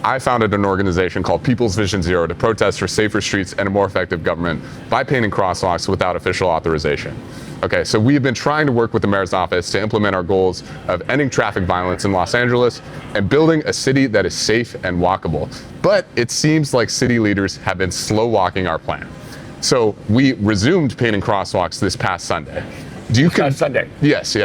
I founded an organization called People's Vision Zero to protest for safer streets and a more effective government by painting crosswalks without official authorization. Okay, so we've been trying to work with the mayor's office to implement our goals of ending traffic violence in Los Angeles and building a city that is safe and walkable. But it seems like city leaders have been slow walking our plan. So we resumed painting crosswalks this past Sunday. Sunday? Yes.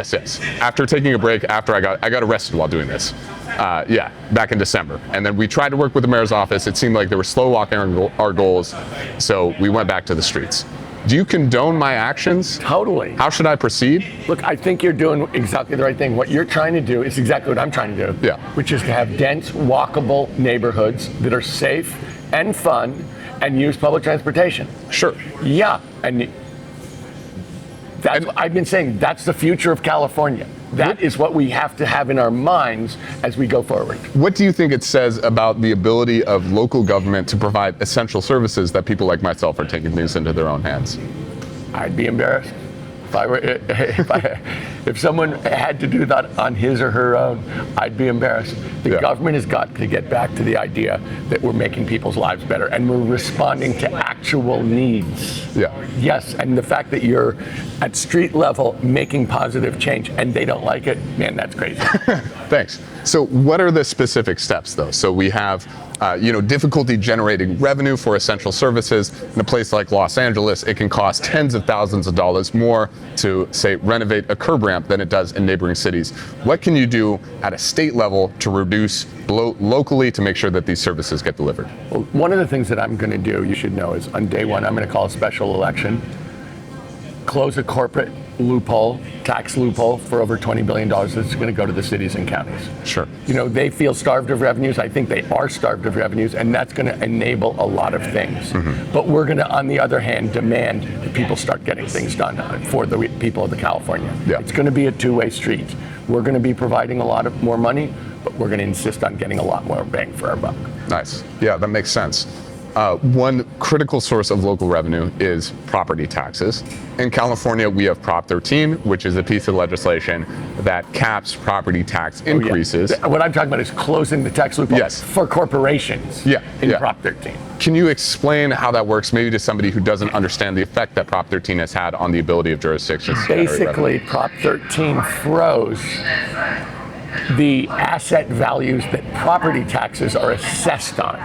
After taking a break, after I got arrested while doing this. Back in December. And then we tried to work with the mayor's office. It seemed like they were slow walking our goals. So we went back to the streets. Do you condone my actions? Totally. How should I proceed? Look, I think you're doing exactly the right thing. What you're trying to do is exactly what I'm trying to do. Yeah. Which is to have dense, walkable neighborhoods that are safe and fun and use public transportation. Sure. Yeah. And that's what I've been saying. That's the future of California. That is what we have to have in our minds as we go forward. What do you think it says about the ability of local government to provide essential services that people like myself are taking things into their own hands? I'd be embarrassed if someone had to do that on his or her own. I'd be embarrassed. The government has got to get back to the idea that we're making people's lives better and we're responding to actual needs. Yeah. Yes, and the fact that you're at street level making positive change and they don't like it, man, that's crazy. Thanks. So what are the specific steps though? So we have difficulty generating revenue for essential services. In a place like Los Angeles, it can cost tens of thousands of dollars more to, say, renovate a curb ramp than it does in neighboring cities. What can you do at a state level to reduce locally to make sure that these services get delivered? Well, one of the things that I'm going to do, you should know, is on day one, I'm going to call a special election, close a corporate loophole, tax loophole for over $20 billion that's going to go to the cities and counties. Sure. They feel starved of revenues. I think they are starved of revenues, and that's going to enable a lot of things. Mm-hmm. But we're going to, on the other hand, demand that people start getting things done for the people of the California. Yeah. It's going to be a two-way street. We're going to be providing a lot of more money, but we're going to insist on getting a lot more bang for our buck. Nice. Yeah, that makes sense. One critical source of local revenue is property taxes. In California, we have Prop 13, which is a piece of legislation that caps property tax increases. Yeah. What I'm talking about is closing the tax loophole Yes. for corporations in Prop 13. Can you explain how that works, maybe to somebody who doesn't understand the effect that Prop 13 has had on the ability of jurisdictions to generate Basically, revenue? Prop 13 froze the asset values that property taxes are assessed on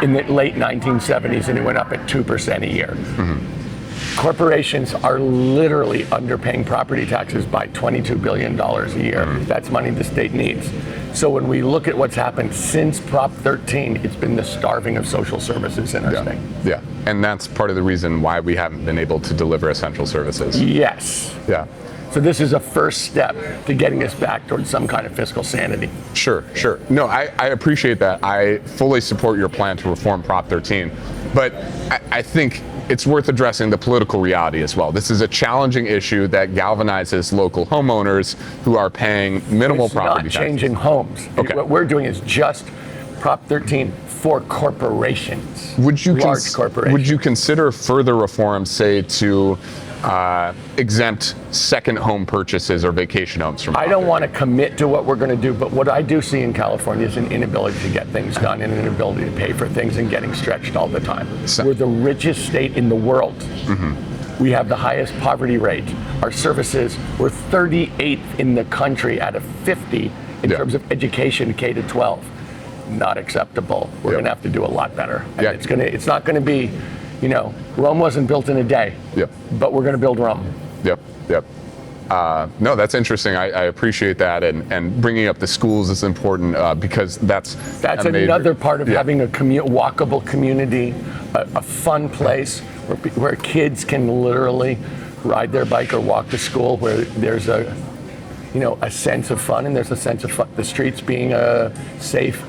in the late 1970s, and it went up at 2% a year. Mm-hmm. Corporations are literally underpaying property taxes by $22 billion a year. Mm-hmm. That's money the state needs. So when we look at what's happened since Prop 13, it's been the starving of social services in our state. Yeah, and that's part of the reason why we haven't been able to deliver essential services. Yes. Yeah. So this is a first step to getting us back towards some kind of fiscal sanity. Sure. No, I appreciate that. I fully support your plan to reform Prop 13, but I think it's worth addressing the political reality as well. This is a challenging issue that galvanizes local homeowners who are paying minimal property taxes. It's not changing homes. Okay. What we're doing is just Prop 13 for corporations, large corporations. Would you consider further reforms, say, to exempt second home purchases or vacation homes from I don't want to commit to what we're going to do, but what I do see in California is an inability to get things done and an inability to pay for things and getting stretched all the time. We're the richest state in the world. Mm-hmm. We have the highest poverty rate. Our services, we're 38th in the country out of 50 in terms of education K to 12. Not acceptable. We're going to have to do a lot better. And it's not going to be, Rome wasn't built in a day, but we're going to build Rome. Yep. No, that's interesting. I appreciate that, and bringing up the schools is important because that's another part of having a walkable community, a fun place where kids can literally ride their bike or walk to school, where there's a sense of fun, and there's a sense of the streets being a safe,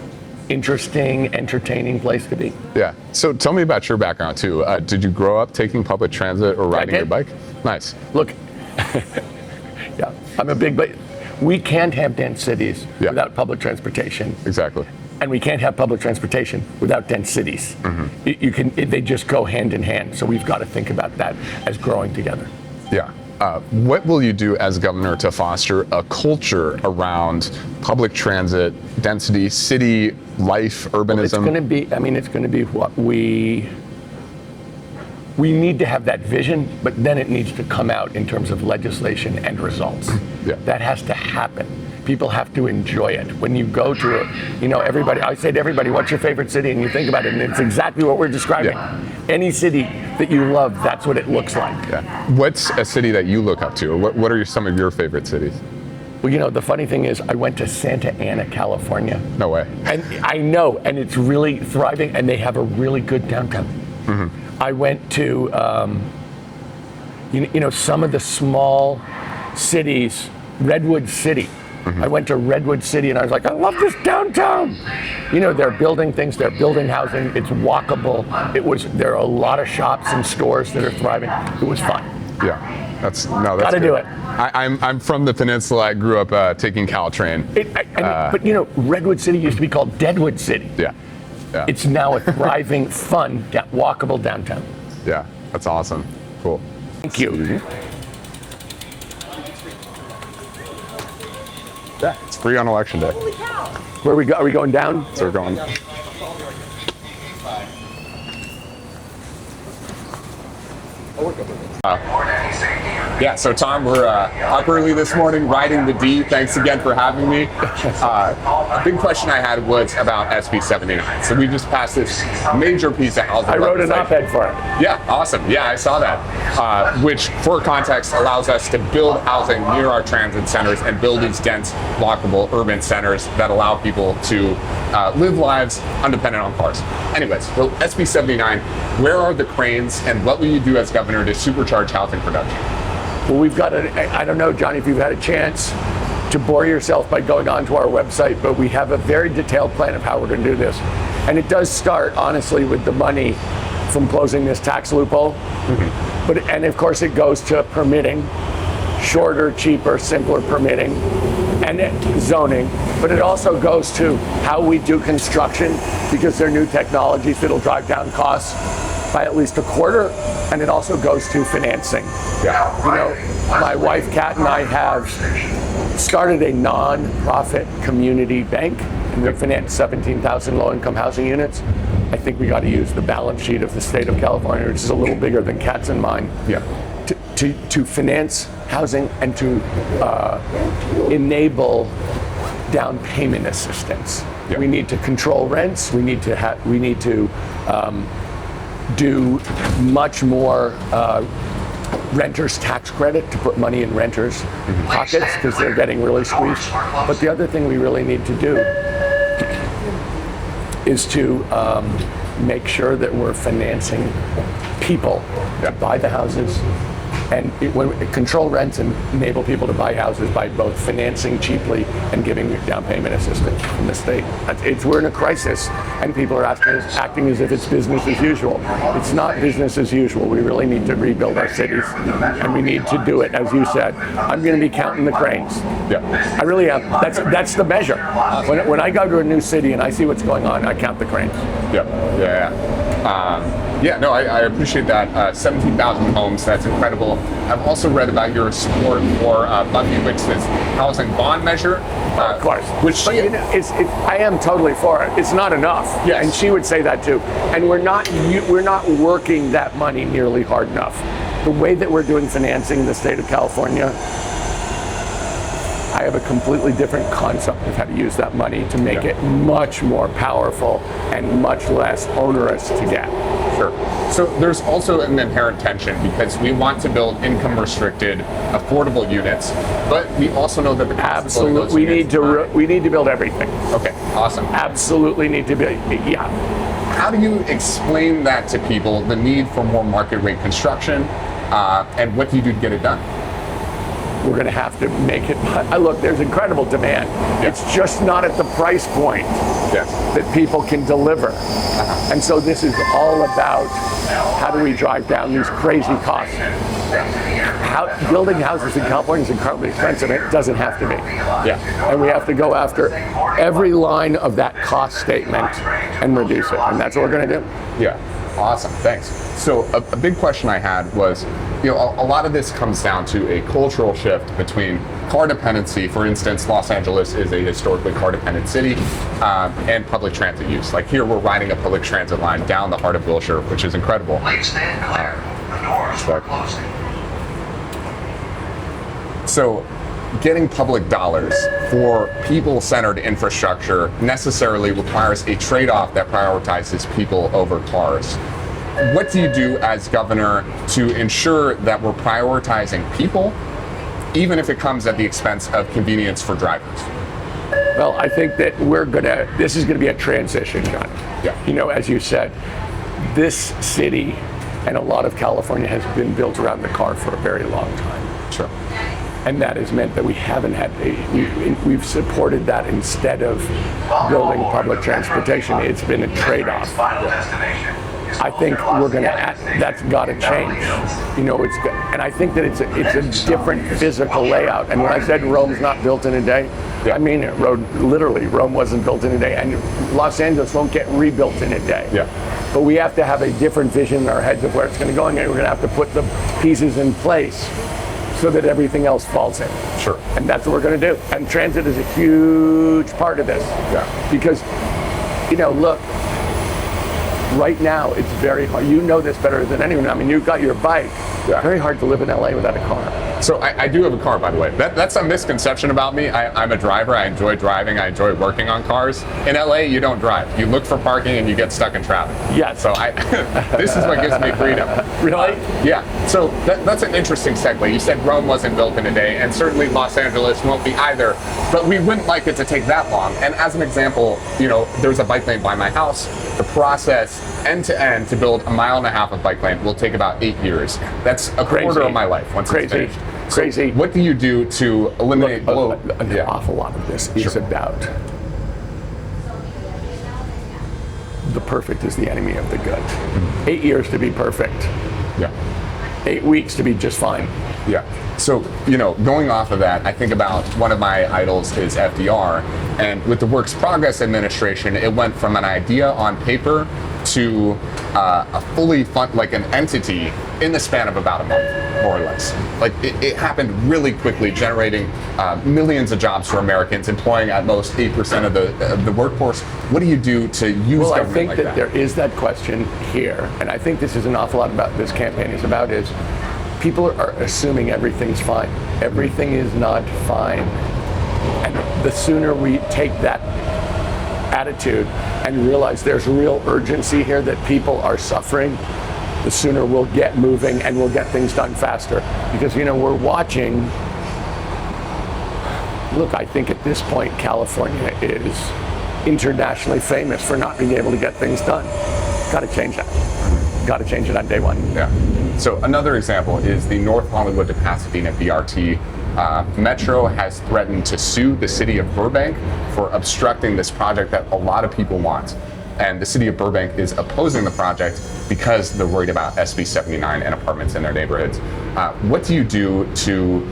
interesting, entertaining place to be. Yeah. So tell me about your background too. Did you grow up taking public transit or riding your bike? Nice. Look, I'm a big, but we can't have dense cities without public transportation. Exactly. And we can't have public transportation without dense cities. Mm-hmm. They just go hand in hand. So we've got to think about that as growing together. Yeah. What will you do as governor to foster a culture around public transit, density, city life, urbanism? It's going to be what we need to have that vision, but then it needs to come out in terms of legislation and results. Yeah. That has to happen. People have to enjoy it. When you go to everybody, I say to everybody, what's your favorite city? And you think about it, and it's exactly what we're describing. Yeah. Any city that you love, that's what it looks like. Yeah. What's a city that you look up to? Or what are some of your favorite cities? Well, the funny thing is, I went to Santa Ana, California. No way. And I know, and it's really thriving, and they have a really good downtown. Mm-hmm. I went to, some of the small cities, Redwood City. Mm-hmm. I went to Redwood City and I was like, I love this downtown. They're building things, they're building housing, it's walkable. There are a lot of shops and stores that are thriving. It was fun. Yeah, that's Gotta good. do it. I'm from the peninsula. I grew up taking Caltrain. But Redwood City used to be called Deadwood City. Yeah. It's now a thriving, fun, walkable downtown. Yeah, that's awesome. Cool. Thank you. Yeah, it's free on election day. Where are we going down? So we're going. So Tom, we're up early this morning, riding the D. Thanks again for having me. A big question I had was about SB 79. So we just passed this major piece of housing. I wrote an op-ed for it. Yeah, awesome. Yeah, I saw that. Which, for context, allows us to build housing near our transit centers and build these dense, walkable urban centers that allow people to live lives undependent on cars. Anyways, so SB 79, where are the cranes and what will you do as governor to supercharge housing production? Well, we've got I don't know, Johnny, if you've had a chance to bore yourself by going onto our website, but we have a very detailed plan of how we're going to do this. And it does start, honestly, with the money from closing this tax loophole. Mm-hmm. And of course, it goes to permitting, shorter, cheaper, simpler permitting, and zoning. But it also goes to how we do construction, because there are new technologies that'll drive down costs by at least a quarter, and it also goes to financing. Yeah. My wife, Kat, and I have started a non-profit community bank, and we finance 17,000 low-income housing units. I think we got to use the balance sheet of the state of California, which is a little bigger than Kat's and mine, to finance housing and to enable down payment assistance. Yeah. We need to control rents. We need to do much more renters tax credit to put money in renters' pockets because they're getting really squeezed. But the other thing we really need to do is to make sure that we're financing people to buy the houses, and control rents and enable people to buy houses by both financing cheaply and giving down payment assistance from the state. We're in a crisis, and people are acting as if it's business as usual. It's not business as usual. We really need to rebuild our cities, and we need to do it, as you said. I'm going to be counting the cranes. Yeah. I really am. That's the measure. When I go to a new city and I see what's going on, I count the cranes. I appreciate that. 17,000 homes, that's incredible. I've also read about your support for Buffy, which is housing bond measure. Of course. I am totally for it. It's not enough. Yes. And she would say that too. And we're not working that money nearly hard enough. The way that we're doing financing in the state of California, I have a completely different concept of how to use that money to make it much more powerful and much less onerous to get. Sure. So there's also an inherent tension because we want to build income-restricted, affordable units, but we also know that the cost of building those units we need to build everything. Okay, awesome. Absolutely need to build. Yeah. How do you explain that to people? The need for more market rate construction, and what do you do to get it done? We're going to have to make it. Look, there's incredible demand. It's just not at the price point that people can deliver. And so this is all about how do we drive down these crazy costs. Building houses in California is incredibly expensive. It doesn't have to be. Yeah. And we have to go after every line of that cost statement and reduce it. And that's what we're going to do. Yeah. Awesome, thanks. So a big question I had was, a lot of this comes down to a cultural shift between car dependency. For instance, Los Angeles is a historically car dependent city, and public transit use. Like here, we're riding a public transit line down the heart of Wilshire, which is incredible. Please stand clear. The doors are closing. So, getting public dollars for people-centered infrastructure necessarily requires a trade-off that prioritizes people over cars. What do you do as governor to ensure that we're prioritizing people, even if it comes at the expense of convenience for drivers? Well, I think that this is gonna be a transition, John. Yeah. You know, as you said, this city and a lot of California has been built around the car for a very long time. Sure. And that has meant that we haven't had, we've supported that instead of building public transportation. It's been a trade-off. Final destination. I think that's got to change. You know, and I think that it's a different physical layout. And when I said Rome's not built in a day, I mean it. Literally, Rome wasn't built in a day, and Los Angeles won't get rebuilt in a day. Yeah. But we have to have a different vision in our heads of where it's going to go, and we're going to have to put the pieces in place so that everything else falls in. Sure. And that's what we're going to do. And transit is a huge part of this. Yeah. Because, you know, look, right now it's very hard. You know this better than anyone. I mean, you've got your bike. Yeah. Very hard to live in LA without a car. So I do have a car, by the way. That's a misconception about me. I'm a driver. I enjoy driving. I enjoy working on cars. In LA, you don't drive. You look for parking and you get stuck in traffic. Yes. So this is what gives me freedom. Really? Yeah. So that's an interesting segue. You said Rome wasn't built in a day, and certainly Los Angeles won't be either. But we wouldn't like it to take that long. And as an example, you know, there's a bike lane by my house. The process end to end to build 1.5 miles of bike lane will take about 8 years. That's a quarter of my life once it's finished. Crazy. So what do you do to eliminate an awful lot of this is about the perfect is the enemy of the good. 8 years to be perfect. Yeah. 8 weeks to be just fine. Yeah. So, you know, going off of that, I think about one of my idols is FDR. And with the Works Progress Administration, it went from an idea on paper to a fully like an entity in the span of about a month, more or less. Like it happened really quickly, generating millions of jobs for Americans, employing at most 8% of the workforce. What do you do to use Well, I government think like that there is that question here, and I think this is an awful lot about this campaign is about is people are assuming everything's fine. Everything is not fine. And the sooner we take that attitude and realize there's real urgency here, that people are suffering, the sooner we'll get moving and we'll get things done faster. Because, you know, we're watching, look, I think at this point, California is internationally famous for not being able to get things done. Got to change that. Got to change it on day one. Yeah. So another example is the North Hollywood to Pasadena BRT. Metro has threatened to sue the city of Burbank for obstructing this project that a lot of people want. And the city of Burbank is opposing the project because they're worried about SB 79 and apartments in their neighborhoods. What do you do to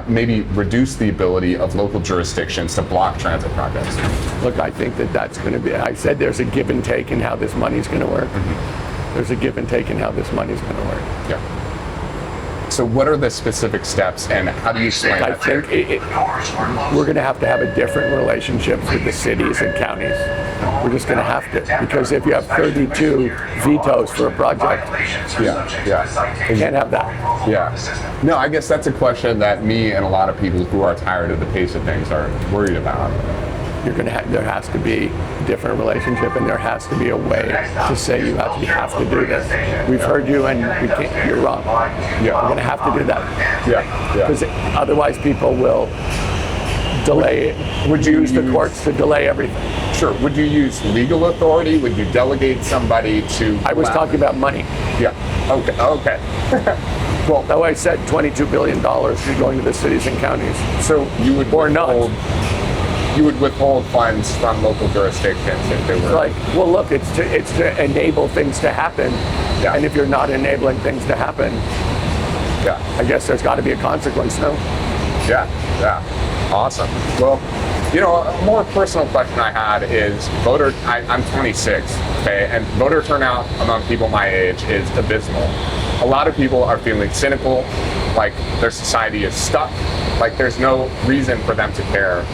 maybe reduce the ability of local jurisdictions to block transit projects? Look, I think that that's going to be, I said there's a give and take in how this money's going to work. There's a give and take in how this money's going to work. Yeah. So what are the specific steps and how do you explain I that? think we're going to have a different relationship with the cities and counties. We're just going to have to, because if you have 32 vetoes for a project, you can't have that. Yeah. No, I guess that's a question that me and a lot of people who are tired of the pace of things are worried about. There has to be a different relationship, and there has to be a way to say you actually have to do this. We've heard you, and we can't, you're wrong. Yeah. We're going to have to do that. Yeah. Because otherwise people will delay it. Would you use the courts to delay everything? Sure. Would you use legal authority? Would you delegate somebody to? I was talking about money. Yeah. Okay. Well, that's why I said $22 billion is going to the cities and counties. So you would or not. You would withhold funds from local jurisdictions if they were. Like, well, look, it's to enable things to happen. Yeah. And if you're not enabling things to happen, I guess there's got to be a consequence, no? Yeah. Awesome. Well, you know, a more personal question I had is I'm 26, okay, and voter turnout among people my age is abysmal. a lot of people are feeling cynical, like their society is stuck, like there's no reason for them to care.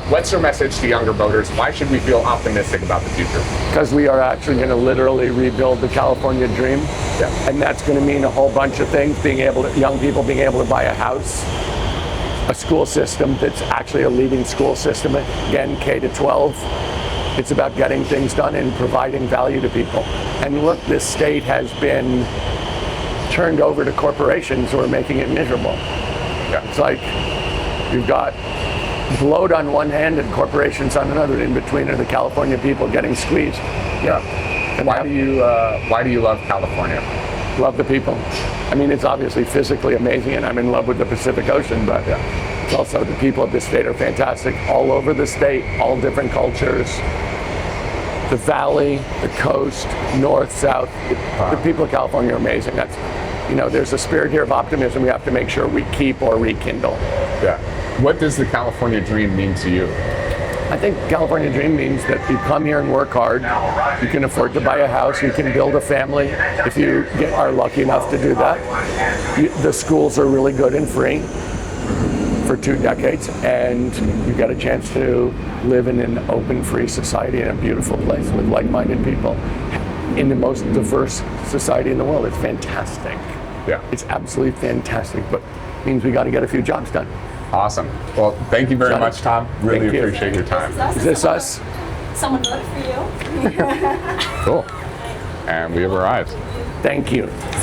What's your message to younger voters? Why should we feel optimistic about the future? Because we are actually going to literally rebuild the California dream. Yeah. And that's going to mean a whole bunch of things, young people being able to buy a house, a school system that's actually a leading school system, again, K to 12. It's about getting things done and providing value to people. And look, this state has been turned over to corporations who are making it miserable. Yeah. It's like you've got bloat on one hand and corporations on another. In between are the California people getting squeezed. Yeah. And Why do you love California? love the people. I mean, it's obviously physically amazing, and I'm in love with the Pacific Ocean, but it's also the people of this state are fantastic. All over the state, all different cultures. The valley, the coast, north, south. The people of California are amazing. That's, there's a spirit here of optimism we have to make sure we keep or rekindle. Yeah. What does the California dream mean to you? I think California dream means that you come here and work hard. You can afford to buy a house. You can build a family if you are lucky enough to do that. The schools are really good and free for 2 decades, and you get a chance to live in an open, free society in a beautiful place with like-minded people in the most diverse society in the world. It's fantastic. Yeah. It's absolutely fantastic, but it means we got to get a few jobs done. Awesome. Well, thank you very Johnny, much, Tom. Really thank you. appreciate your time. Is this us? Someone voted for you. Cool. And we have arrived. Thank you.